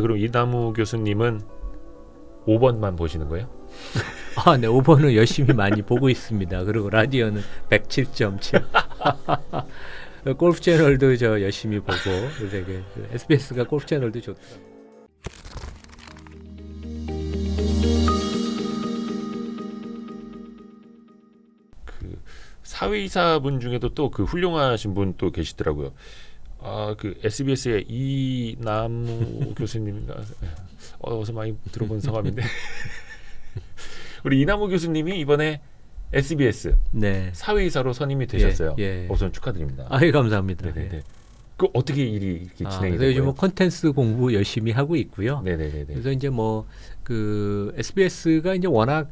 그럼 이남우 교수님은 5번만 보시는 거예요? 아, 네, 5번은 열심히 많이 보고 있습니다. 그리고 라디오는 107.7. 골프 채널도 저 열심히 보고 되게 SBS가 골프 채널도 좋더라고요. 그 사회이사분 중에도 또 그 훌륭하신 분 또 계시더라고요. 그 SBS의 이남우 교수님인가 어디서 많이 들어본 성함인데 우리 이남우 교수님이 이번에 SBS 네. 사회이사로 선임이 되셨어요. 예. 우선 축하드립니다. 아유, 감사합니다. 네네네. 예. 그 어떻게 일이 이렇게 진행이 그래서 요즘 되고요? 뭐 콘텐츠 공부 열심히 하고 있고요. 네네네. 그래서 이제 뭐 그 SBS가 이제 워낙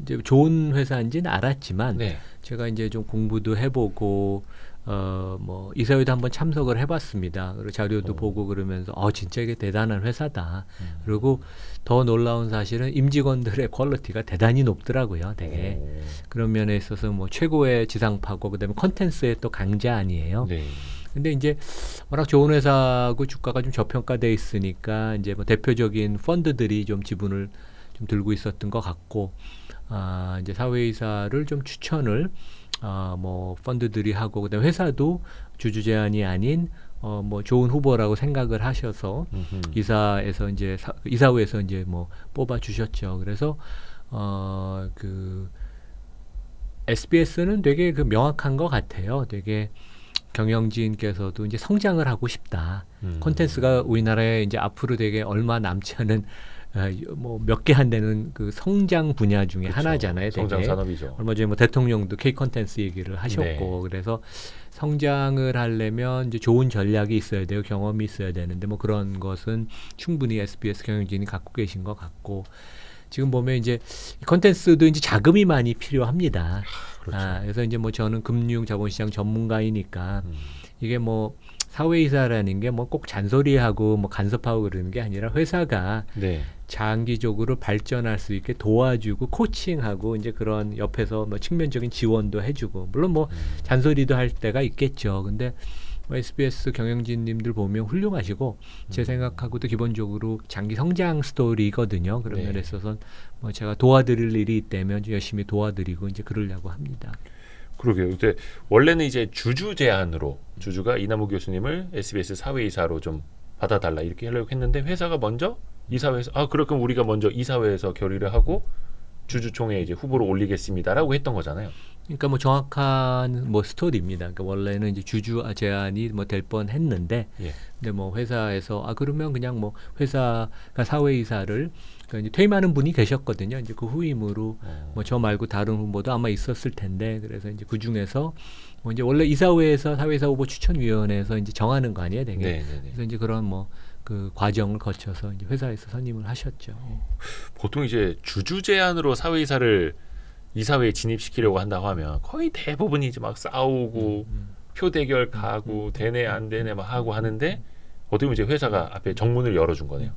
이제 좋은 회사인지는 알았지만 네. 제가 이제 좀 공부도 해보고 뭐 이사회도 한번 참석을 해봤습니다. 그리고 자료도 보고 그러면서 진짜 이게 대단한 회사다. 그리고 더 놀라운 사실은 임직원들의 퀄리티가 대단히 높더라고요. 되게 그런 면에 있어서 뭐 최고의 지상파고 그다음에 콘텐츠의 또 강자 아니에요. 네. 근데 이제 워낙 좋은 회사고 주가가 좀 저평가돼 있으니까 이제 뭐 대표적인 펀드들이 좀 지분을 좀 들고 있었던 것 같고 이제 사회이사를 좀 추천을 뭐 펀드들이 하고 그다음에 회사도 주주 제한이 아닌 뭐 좋은 후보라고 생각을 하셔서 이사에서 이제 이사회에서 이제 뭐 뽑아 주셨죠. 그래서 그 SBS는 되게 그 명확한 것 같아요. 되게 경영진께서도 이제 성장을 하고 싶다. 콘텐츠가 우리나라에 이제 앞으로 되게 얼마 남지 않은 뭐 몇 개 안 되는 그 성장 분야 중에 그쵸. 하나잖아요. 되게. 성장 산업이죠. 얼마 전에 뭐 대통령도 K 콘텐츠 얘기를 하셨고 네. 그래서 성장을 하려면 이제 좋은 전략이 있어야 돼요. 경험이 있어야 되는데 뭐 그런 것은 충분히 SBS 경영진이 갖고 계신 것 같고 지금 보면 이제 콘텐츠도 이제 자금이 많이 필요합니다. 그렇죠. 그래서 이제 뭐 저는 금융 자본시장 전문가이니까 이게 뭐 사회이사라는 게 뭐 꼭 잔소리하고 뭐 간섭하고 그러는 게 아니라 회사가 네. 장기적으로 발전할 수 있게 도와주고 코칭하고 이제 그런 옆에서 뭐 측면적인 지원도 해주고 물론 뭐 잔소리도 할 때가 있겠죠. 근데 뭐 SBS 경영진님들 보면 훌륭하시고 제 생각하고도 기본적으로 장기 성장 스토리거든요. 그런 네. 면에 있어서 뭐 제가 도와드릴 일이 있다면 열심히 도와드리고 이제 그러려고 합니다. 그러게요. 근데 원래는 이제 주주 제안으로 주주가 이남우 교수님을 SBS 사회이사로 좀 받아달라 이렇게 하려고 했는데 회사가 먼저 이사회에서 그럼 우리가 먼저 이사회에서 결의를 하고 주주총회에 이제 후보로 올리겠습니다라고 했던 거잖아요. 그러니까 뭐 정확한 뭐 스토리입니다. 그러니까 원래는 이제 주주 제안이 뭐 될 뻔했는데, 예. 근데 뭐 회사에서 그러면 그냥 뭐 회사가 사회이사를 그러니까 이제 퇴임하는 분이 계셨거든요. 이제 그 후임으로 뭐 저 말고 다른 후보도 아마 있었을 텐데, 그래서 이제 그 중에서 뭐 이제 원래 이사회에서 사회이사 후보 추천위원회에서 이제 정하는 거 아니에요, 되게. 네네네. 그래서 이제 그런 뭐 그 과정을 거쳐서 이제 회사에서 선임을 하셨죠. 보통 이제 주주 제안으로 사회이사를 이사회에 진입시키려고 한다고 하면 거의 대부분이 이제 막 싸우고 표 대결 가고 되네 안 되네 막 하고 하는데 어떻게 보면 이제 회사가 앞에 정문을 열어준 거네요.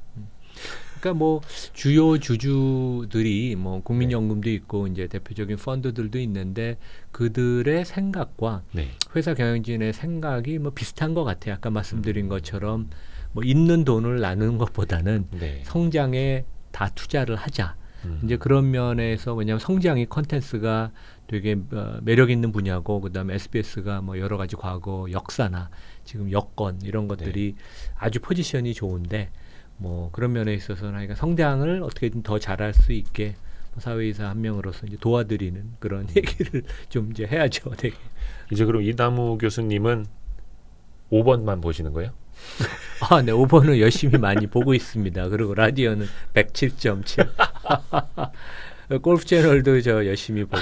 그러니까 뭐 주요 주주들이 뭐 국민연금도 있고 이제 대표적인 펀드들도 있는데 그들의 생각과 네. 회사 경영진의 생각이 뭐 비슷한 것 같아요. 아까 말씀드린 것처럼 뭐 있는 돈을 나누는 것보다는 네. 성장에 다 투자를 하자. 이제 그런 면에서 왜냐하면 성장이 콘텐츠가 되게 매력 있는 분야고 그다음에 SBS가 뭐 여러 가지 과거 역사나 지금 여건 이런 것들이 아주 포지션이 좋은데 뭐 그런 면에 있어서는 그러니까 성장을 어떻게든 더 잘할 수 있게 사회이사 한 명으로서 이제 도와드리는 그런 얘기를 좀 이제 해야죠. 되게. 이제 그럼 이남우 교수님은 5번만 보시는 거예요? 네, 5번은 열심히 많이 보고 있습니다. 그리고 라디오는 107.7. 골프 채널도 저 열심히 보고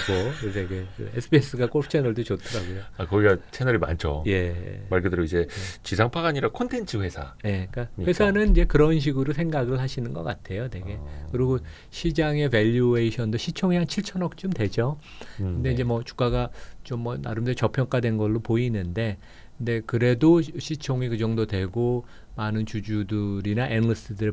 되게 SBS가 골프 채널도 좋더라고요. 거기가 채널이 많죠. 예. 말 그대로 이제 지상파가 아니라 콘텐츠 회사. 그러니까 회사는 이제 그런 식으로 생각을 하시는 것 같아요, 되게. 그리고 시장의 밸류에이션도 시총이 한 7천억쯤 되죠. 근데 이제 뭐 주가가 좀 뭐 나름대로 저평가된 걸로 보이는데, 근데 그래도 시총이 그 정도 되고 많은 주주들이나 애널리스트들의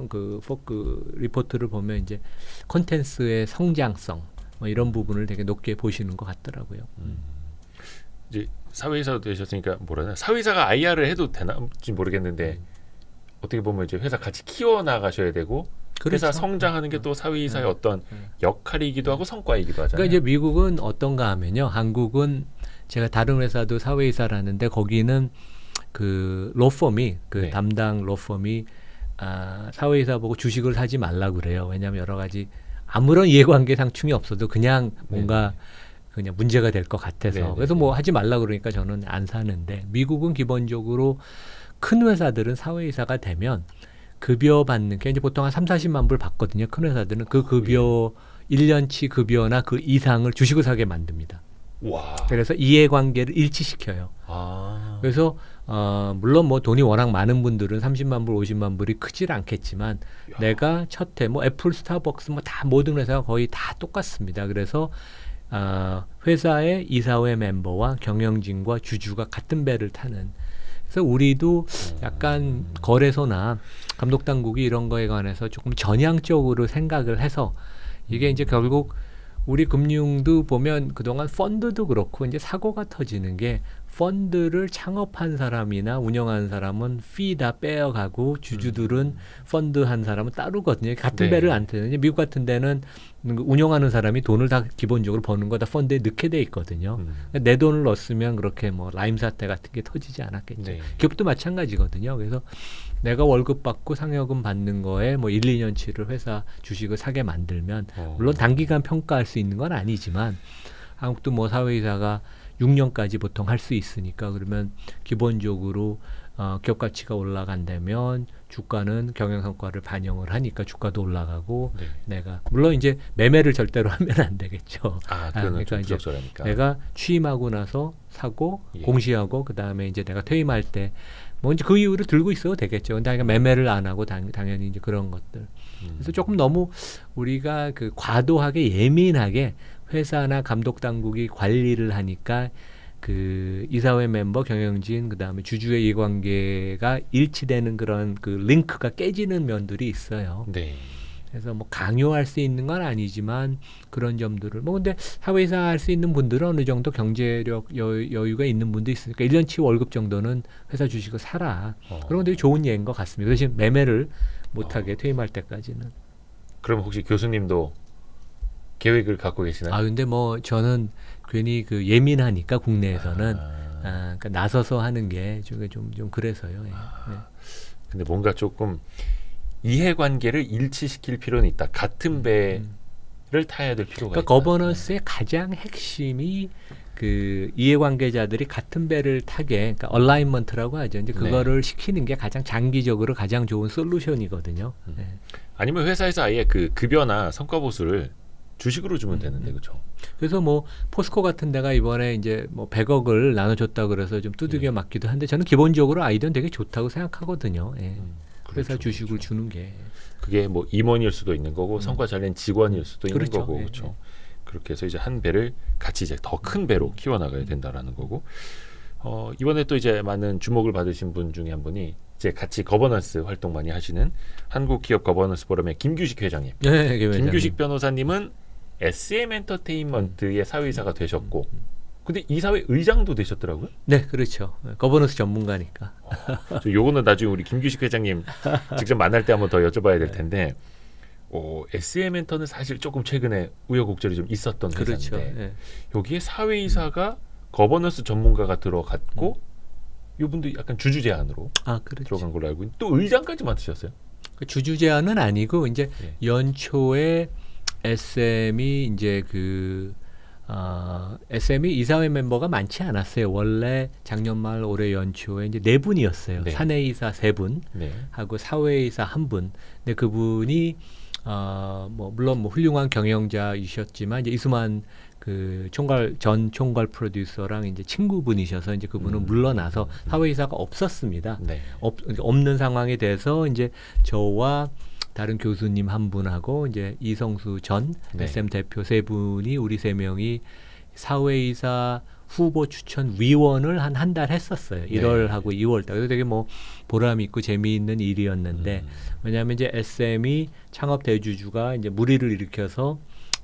그 리포트를 보면 이제 콘텐츠의 성장성 뭐 이런 부분을 되게 높게 보시는 것 같더라고요. 이제 사회이사 되셨으니까 뭐라나 사회이사가 IR을 해도 되나지 모르겠는데 어떻게 보면 이제 회사 같이 키워 나가셔야 되고 회사 그렇죠. 성장하는 게 또 사회이사의 네. 어떤 네. 역할이기도 하고 성과이기도 하잖아요. 그러니까 이제 미국은 어떤가 하면요. 한국은 제가 다른 회사도 사회이사라는데 거기는 그 로펌이 그 네. 담당 로펌이 사회이사 보고 주식을 사지 말라 그래요. 왜냐하면 여러 가지 아무런 이해관계 상충이 없어도 그냥 뭔가 그냥 문제가 될 것 같아서 네네. 그래서 뭐 하지 말라 그러니까 저는 안 사는데 미국은 기본적으로 큰 회사들은 사회이사가 되면 급여 받는 게 이제 보통 한 3, 40만 불 받거든요. 큰 회사들은 그 급여 1년치 급여나 그 이상을 주식을 사게 만듭니다. 와. 그래서 이해관계를 일치시켜요. 아. 그래서 물론 뭐 돈이 워낙 많은 분들은 30만 불, 50만 불이 크질 않겠지만 야. 내가 첫해 뭐 애플, 스타벅스 뭐 다 모든 회사가 거의 다 똑같습니다. 그래서 회사의 이사회 멤버와 경영진과 주주가 같은 배를 타는. 그래서 우리도 약간 거래소나 감독 당국이 이런 거에 관해서 조금 전향적으로 생각을 해서 이게 이제 결국 우리 금융도 보면 그동안 펀드도 그렇고 이제 사고가 터지는 게 펀드를 창업한 사람이나 운영한 사람은 피 다 빼어가고 주주들은 펀드 한 사람은 따르거든요. 같은 네. 배를 안 타는. 미국 같은 데는 운영하는 사람이 돈을 다 기본적으로 버는 거 다 펀드에 넣게 돼 있거든요. 내 돈을 넣었으면 그렇게 뭐 라임 사태 같은 게 터지지 않았겠죠. 네. 기업도 마찬가지거든요. 그래서 내가 월급 받고 상여금 받는 거에 뭐 1, 2년치를 회사 주식을 사게 만들면 물론 단기간 평가할 수 있는 건 아니지만 한국도 뭐 사회이사가 6년까지 보통 할 수 있으니까 그러면 기본적으로 기업 가치가 올라간다면 주가는 경영 성과를 반영을 하니까 주가도 올라가고 네. 내가 물론 이제 매매를 절대로 하면 안 되겠죠. 그거는 그러니까 좀 이제 부적절하니까. 내가 취임하고 나서 사고 예. 공시하고 그다음에 이제 내가 퇴임할 때 뭐 이제 그 이후로 들고 있어도 되겠죠. 근데 매매를 안 하고 당연히 이제 그런 것들. 그래서 조금 너무 우리가 그 과도하게 예민하게 회사나 감독 당국이 관리를 하니까 그 이사회 멤버 경영진 그다음에 주주의 이해관계가 일치되는 그런 그 링크가 깨지는 면들이 있어요. 네. 그래서 뭐 강요할 수 있는 건 아니지만 그런 점들을 뭐 근데 사회이사 할 수 있는 분들은 어느 정도 경제력 여유가 있는 분도 있으니까 1년치 월급 정도는 회사 주식을 사라. 그런 것들이 좋은 예인 것 같습니다. 대신 매매를 못하게 퇴임할 때까지는. 그럼 혹시 교수님도 계획을 갖고 계시나요? 근데 뭐 저는 괜히 그 예민하니까 국내에서는 그러니까 나서서 하는 게 좀 그래서요. 예. 네. 근데 뭔가 조금 이해관계를 일치시킬 필요는 있다. 같은 배를 타야 될 필요가 그러니까 있다. 거버넌스의 가장 핵심이 그 이해관계자들이 같은 배를 타게, 그러니까 얼라인먼트라고 하죠. 이제 그거를 시키는 게 가장 장기적으로 가장 좋은 솔루션이거든요. 네. 아니면 회사에서 아예 그 급여나 성과 보수를 주식으로 주면 되는데 그렇죠. 그래서 뭐 포스코 같은 데가 이번에 이제 뭐 100억을 나눠줬다 그래서 좀 두들겨 맞기도 한데 저는 기본적으로 아이디어는 되게 좋다고 생각하거든요. 예. 회사 그렇죠, 주식을 그렇죠. 주는 게. 그게 뭐 임원일 수도 있는 거고 성과 잘 낸 직원일 수도 있는 그렇죠. 거고 예, 그렇죠. 그렇게 해서 이제 한 배를 같이 이제 더 큰 배로 키워나가야 된다라는 거고 이번에 또 이제 많은 주목을 받으신 분 중에 한 분이 이제 같이 거버넌스 활동 많이 하시는 한국기업 거버넌스 포럼의 김규식 회장님. 네, 김규식 변호사님은 SM 엔터테인먼트의 사회이사가 되셨고 근데 이사회 의장도 되셨더라고요. 네, 그렇죠. 거버넌스 전문가니까. 요거는 나중에 우리 김규식 회장님 직접 만날 때 한번 더 여쭤봐야 될 텐데 SM 엔터는 사실 조금 최근에 우여곡절이 좀 있었던 그렇죠. 회사인데 예. 여기에 사회이사가 거버넌스 전문가가 들어갔고 이분도 약간 주주 제안으로 그렇죠. 들어간 걸로 알고 있는데 또 의장까지 맡으셨어요. 그 주주 제안은 아니고 이제 예. 연초에 SM이 이제 SM이 이사회 멤버가 많지 않았어요. 원래 작년 말 올해 연초에 이제 4분이었어요. 네. 사내이사 3분 네. 하고 사회이사 1분. 근데 그분이 뭐 물론 뭐 훌륭한 경영자이셨지만 이제 이수만 그 전 총괄 프로듀서랑 이제 친구분이셔서 이제 그분은 물러나서 사회이사가 없었습니다. 네. 없는 상황에 대해서 이제 저와 다른 교수님 한 분하고 이제 이성수 전 네. SM 대표 3분이 우리 3명이 사회이사 후보 추천 위원을 한 달 했었어요. 1월하고 2월 달. 그래서 되게 뭐 보람 있고 재미있는 일이었는데 왜냐하면 이제 SM이 창업 대주주가 이제 무리를 일으켜서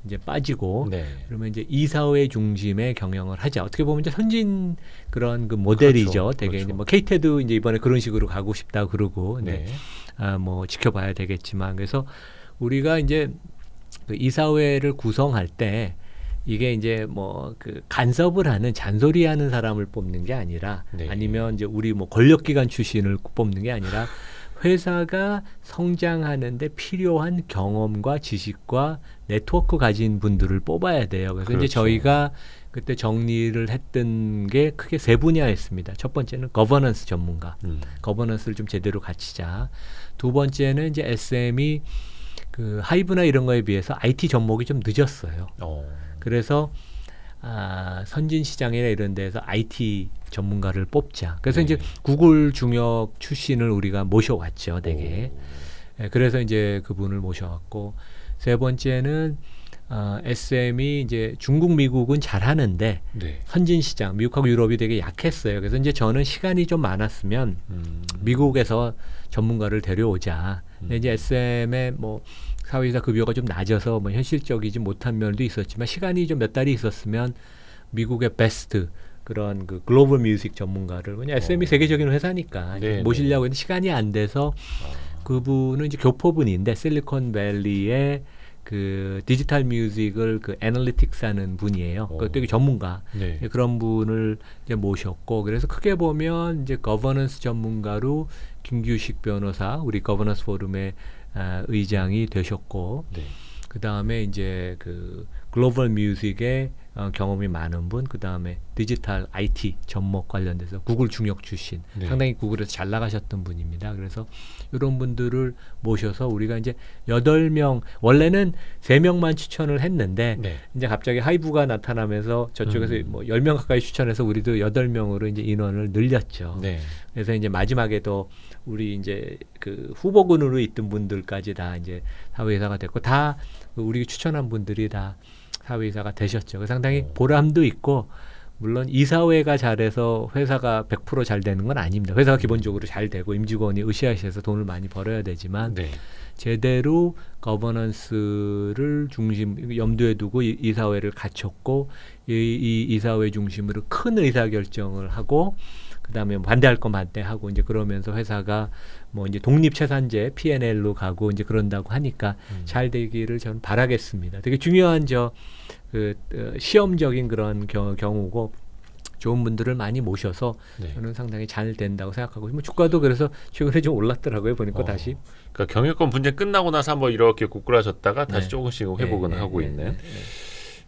이제 빠지고 네. 그러면 이제 이사회 중심의 경영을 하자. 어떻게 보면 이제 선진 그런 그 모델이죠. 그렇죠. 되게 그렇죠. 이제 뭐 케이테도 이제 이번에 그런 식으로 가고 싶다 그러고 네. 뭐 지켜봐야 되겠지만 그래서 우리가 이제 그 이사회를 구성할 때 이게 이제 뭐 그 간섭을 하는 잔소리하는 사람을 뽑는 게 아니라 네. 아니면 이제 우리 뭐 권력기관 출신을 뽑는 게 아니라 회사가 성장하는데 필요한 경험과 지식과 네트워크 가진 분들을 뽑아야 돼요. 그래서 그렇죠. 이제 저희가 그때 정리를 했던 게 크게 세 분야였습니다. 첫 번째는 거버넌스 전문가, 거버넌스를 좀 제대로 갖추자. 두 번째는 이제 SM이 그 하이브나 이런 거에 비해서 IT 접목이 좀 늦었어요. 그래서 선진 시장이나 이런 데서 IT 전문가를 뽑자. 그래서 네. 이제 구글 중역 출신을 우리가 모셔왔죠, 되게. 예, 그래서 이제 그분을 모셔왔고 세 번째는 SM이 이제 중국, 미국은 잘하는데 네. 선진 시장, 미국하고 유럽이 되게 약했어요. 그래서 이제 저는 시간이 좀 많았으면 미국에서 전문가를 데려오자. 근데 이제 SM의 뭐 사회이사 급여가 좀 낮아서 뭐 현실적이지 못한 면도 있었지만 시간이 좀 몇 달이 있었으면 미국의 베스트 그런 그 글로벌 뮤직 전문가를 왜냐 SM이 세계적인 회사니까 네, 모시려고 했는데 시간이 안 돼서 그분은 이제 교포분인데 실리콘밸리의 그 디지털 뮤직을 그 애널리틱스 하는 분이에요. 그 되게 전문가. 네. 그런 분을 이제 모셨고 그래서 크게 보면 이제 거버넌스 전문가로 김규식 변호사 우리 거버넌스 포럼의 의장이 되셨고 네. 그 다음에 이제 그 글로벌 뮤직에 경험이 많은 분, 그 다음에 디지털 IT 접목 관련돼서 구글 중역 출신, 네. 상당히 구글에서 잘 나가셨던 분입니다. 그래서 이런 분들을 모셔서 우리가 이제 8명, 원래는 3명만 추천을 했는데 네. 이제 갑자기 하이브가 나타나면서 저쪽에서 뭐 10명 가까이 추천해서 우리도 8명으로 이제 인원을 늘렸죠. 네. 그래서 이제 마지막에도 우리 이제 그 후보군으로 있던 분들까지 다 이제 사회이사가 됐고 다 우리 추천한 분들이 다 사회이사가 되셨죠. 상당히 보람도 있고 물론 이사회가 잘해서 회사가 100% 잘 되는 건 아닙니다. 회사가 기본적으로 잘 되고 임직원이 으쌰으쌰해서 돈을 많이 벌어야 되지만 네. 제대로 거버넌스를 중심 염두에 두고 이사회를 갖췄고 이 이사회 중심으로 큰 의사결정을 하고 그다음에 반대할 건 반대하고 이제 그러면서 회사가 뭐 이제 독립채산제 P&L로 가고 이제 그런다고 하니까 잘 되기를 저는 바라겠습니다. 되게 중요한 시험적인 그런 경우고 좋은 분들을 많이 모셔서 네. 저는 상당히 잘 된다고 생각하고 뭐 주가도 그래서 최근에 좀 올랐더라고요. 보니까 다시. 그러니까 경영권 분쟁 끝나고 나서 한번 이렇게 고꾸라졌다가 다시 네. 조금씩 회복은 하고 있는.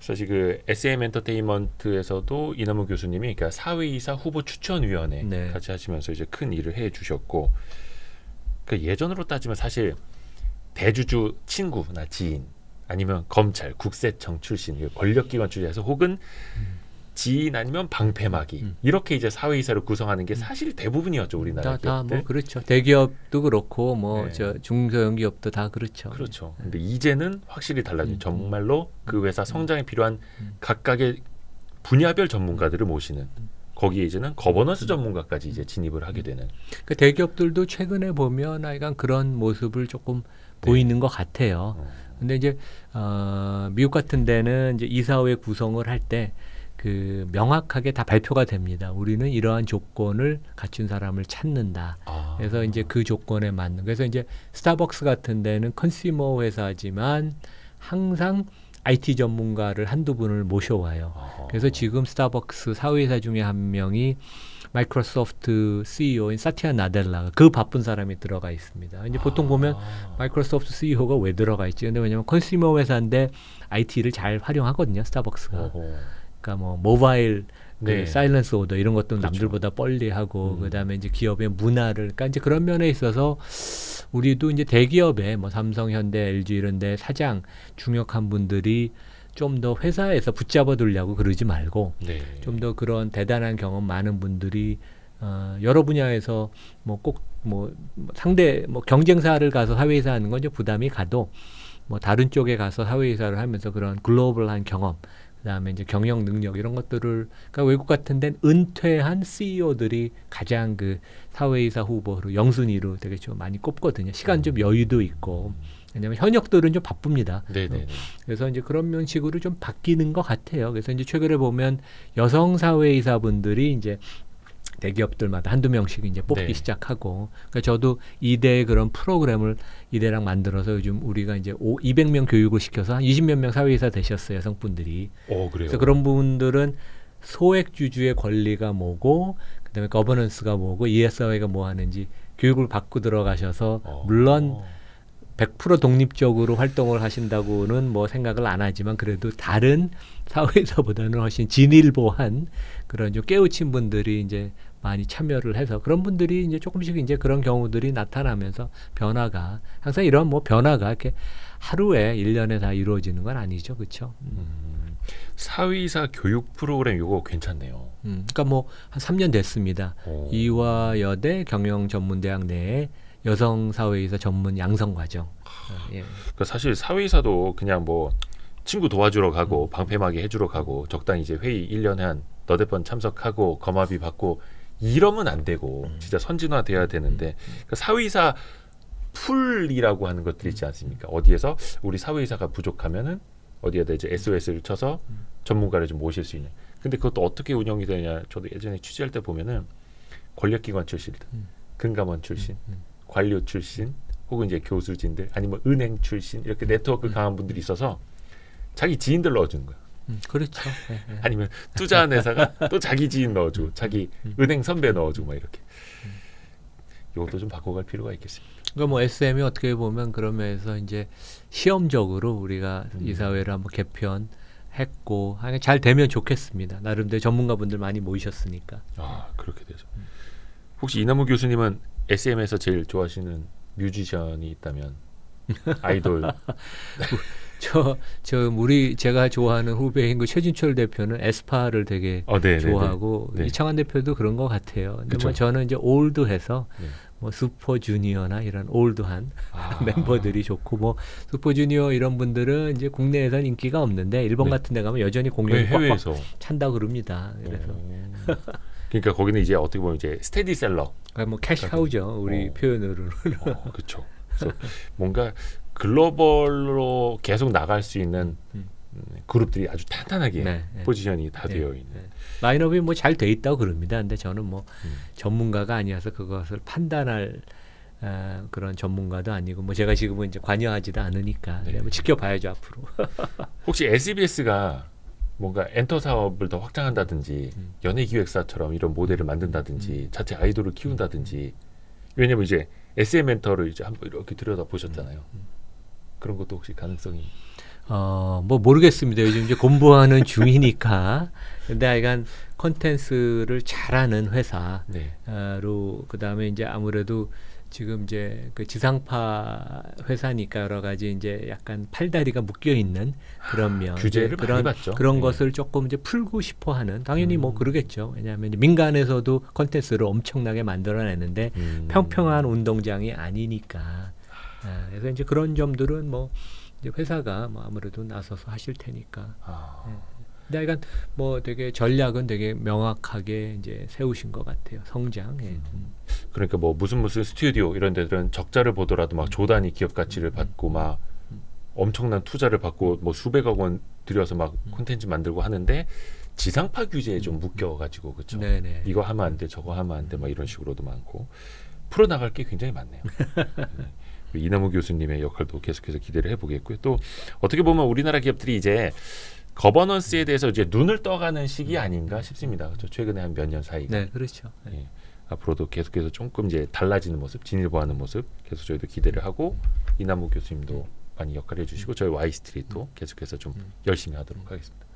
사실 그 SM 엔터테인먼트에서도 이남우 교수님이 그러니까 사회이사 후보 추천위원회 네. 같이 하시면서 이제 큰 일을 해주셨고, 그러니까 예전으로 따지면 사실 대주주 친구나 지인 아니면 검찰, 국세청 출신, 권력기관 출신에서 혹은 지인 아니면 방패막이 이렇게 이제 사회이사를 구성하는 게 사실 대부분이었죠 우리나라 기업들. 다 뭐 그렇죠. 대기업도 그렇고 뭐 네. 저 중소형기업도 다 그렇죠. 그렇죠. 근데 이제는 확실히 달라진 정말로 그 회사 성장에 필요한 각각의 분야별 전문가들을 모시는 거기에 이제는 거버넌스 전문가까지 이제 진입을 하게 되는. 그 대기업들도 최근에 보면 약간 그런 모습을 조금 보이는 것 같아요. 근데 이제 미국 같은 데는 이제 이사회 구성을 할 때 그 명확하게 다 발표가 됩니다. 우리는 이러한 조건을 갖춘 사람을 찾는다. 그래서 이제 그 조건에 맞는. 그래서 이제 스타벅스 같은 데는 컨슈머 회사지만 항상 IT 전문가를 한두 분을 모셔와요. 그래서 지금 스타벅스 사회이사 중에 한 명이 마이크로소프트 CEO인 사티아 나델라 그 바쁜 사람이 들어가 있습니다. 이제 보통 보면 마이크로소프트 CEO가 왜 들어가 있지? 근데 왜냐면 컨슈머 회사인데 IT를 잘 활용하거든요. 스타벅스가. 그러니까 뭐 모바일 네. 사일런스 오더 이런 것도 그렇죠. 남들보다 빨리 하고 그다음에 이제 기업의 문화를 그러니까 이제 그런 면에 있어서 우리도 이제 대기업에 뭐 삼성, 현대, LG 이런 데 사장 중역한 분들이 좀 더 회사에서 붙잡아 두려고 그러지 말고 네. 좀 더 그런 대단한 경험 많은 분들이 여러 분야에서 뭐 꼭 뭐 상대 뭐 경쟁사를 가서 사회이사 하는 건 이제 부담이 가도 뭐 다른 쪽에 가서 사회이사를 하면서 그런 글로벌한 경험 그다음에 이제 경영 능력 이런 것들을 그러니까 외국 같은 데는 은퇴한 CEO들이 가장 그 사회이사 후보로 영순위로 되게 좀 많이 꼽거든요. 시간 좀 여유도 있고 왜냐하면 현역들은 좀 바쁩니다. 네네. 그래서 이제 그런 식으로 좀 바뀌는 것 같아요. 그래서 이제 최근에 보면 여성 사회이사분들이 이제 대기업들마다 한두 명씩 이제 뽑기 네. 시작하고, 그러니까 저도 이대 그런 프로그램을 이대랑 만들어서 요즘 우리가 이제 200명 교육을 시켜서 한 20몇 명 사회이사 되셨어요, 여성분들이. 그래요. 그래서 그런 분들은 소액 주주의 권리가 뭐고, 그다음에 거버넌스가 뭐고, 이해사회가 뭐 하는지 교육을 받고 들어가셔서 물론 100% 독립적으로 활동을 하신다고는 뭐 생각을 안 하지만 그래도 다른 사회에서보다는 훨씬 진일보한 그런 좀 깨우친 분들이 이제 많이 참여를 해서 그런 분들이 이제 조금씩 이제 그런 경우들이 나타나면서 변화가 항상 이런 뭐 변화가 이렇게 하루에 1년에 다 이루어지는 건 아니죠, 그렇죠? 사회이사 교육 프로그램 이거 괜찮네요. 그러니까 뭐 한 3년 됐습니다. 이화여대 경영전문대학 내에 여성 사회이사 전문 양성 과정. 예. 그러니까 사실 사회이사도 그냥 뭐 친구 도와주러 가고 방패막이 해주러 가고 적당히 이제 회의 1년에 한 너댓 번 참석하고 거마비 받고 이러면 안 되고 진짜 선진화돼야 되는데 그러니까 사회이사 풀이라고 하는 것들이 있지 않습니까? 어디에서 우리 사회이사가 부족하면은 어디에다 이제 SOS를 쳐서 전문가를 좀 모실 수 있는. 근데 그것도 어떻게 운영이 되냐? 저도 예전에 취재할 때 보면은 권력기관 출신들, 금감원 출신, 관료 출신, 혹은 이제 교수진들, 아니면 은행 출신 이렇게 네트워크 강한 분들이 있어서 자기 지인들 넣어주는 거야. 그렇죠. 예, 예. 아니면 투자한 회사가 또 자기 지인 넣어주고, 자기 은행 선배 넣어주고 막 이렇게. 이것도 좀 바꿔갈 필요가 있겠습니다. 그러니까 뭐 SM이 어떻게 보면 그러면서 이제 시험적으로 우리가 이 사회를 한번 개편했고 잘 되면 좋겠습니다. 나름대로 전문가분들 많이 모이셨으니까. 그렇게 되죠. 혹시 이남우 교수님은 SM에서 제일 좋아하시는 뮤지션이 있다면 아이돌? 제가 좋아하는 후배인 그 최진철 대표는 에스파를 되게 좋아하고 네. 이창환 대표도 그런 것 같아요. 근데 그쵸. 뭐 저는 이제 올드해서 네. 뭐 슈퍼주니어나 이런 올드한 멤버들이 좋고 뭐 슈퍼주니어 이런 분들은 이제 국내에선 인기가 없는데 일본 네. 같은 데 가면 여전히 공연이 꽉꽉 해외에서 찬다 그럽니다. 그래서 그러니까 거기는 이제 어떻게 보면 이제 스테디셀러. 그러니까 뭐 캐시카우죠. 우리 표현으로는. 그렇죠. 그래서 뭔가 글로벌로 계속 나갈 수 있는 그룹들이 아주 탄탄하게 네, 포지션이 다 네, 되어 있는. 네. 라인업이 뭐 잘 돼 있다고 그럽니다. 근데 저는 뭐 전문가가 아니어서 그것을 판단할 그런 전문가도 아니고 뭐 제가 지금은 이제 관여하지도 않으니까 네. 뭐 지켜봐야죠 앞으로. 혹시 SBS가 뭔가 엔터 사업을 더 확장한다든지 연예기획사처럼 이런 모델을 만든다든지 자체 아이돌을 키운다든지 왜냐면 이제 SM 엔터를 이제 한번 이렇게 들여다 보셨잖아요. 그런 것도 혹시 가능성이? 뭐 모르겠습니다. 요즘 이제 공부하는 중이니까. 근데 하여간 콘텐츠를 잘하는 회사로 네. 그다음에 이제 아무래도 지금 이제 그 지상파 회사니까 여러 가지 이제 약간 팔다리가 묶여 있는 그런 면 규제를 많이 받죠. 그런 네. 것을 조금 이제 풀고 싶어하는 당연히 뭐 그러겠죠. 왜냐하면 이제 민간에서도 콘텐츠를 엄청나게 만들어내는데 평평한 운동장이 아니니까. 그래서 이제 그런 점들은 뭐 이제 회사가 뭐 아무래도 나서서 하실 테니까. 근데 하여간 뭐 되게 전략은 되게 명확하게 이제 세우신 것 같아요. 성장. 그러니까 뭐 무슨 스튜디오 이런 데들은 적자를 보더라도 막 조단위 기업 가치를 받고 막 엄청난 투자를 받고 뭐 수백억 원 들여서 막 콘텐츠 만들고 하는데 지상파 규제에 좀 묶여가지고 그렇죠. 네네. 이거 하면 안 돼, 저거 하면 안 돼, 막 이런 식으로도 많고 풀어 나갈 게 굉장히 많네요. 네. 이남우 교수님의 역할도 계속해서 기대를 해보겠고요. 또 어떻게 보면 우리나라 기업들이 이제 거버넌스에 대해서 이제 눈을 떠가는 시기 아닌가 싶습니다. 그렇죠? 최근에 한 몇 년 사이가. 네, 그렇죠. 예. 앞으로도 계속해서 조금 이제 달라지는 모습, 진일보하는 모습 계속 저희도 기대를 하고 이남우 교수님도 많이 역할을 해주시고 저희 와이스트리트도 계속해서 좀 열심히 하도록 하겠습니다.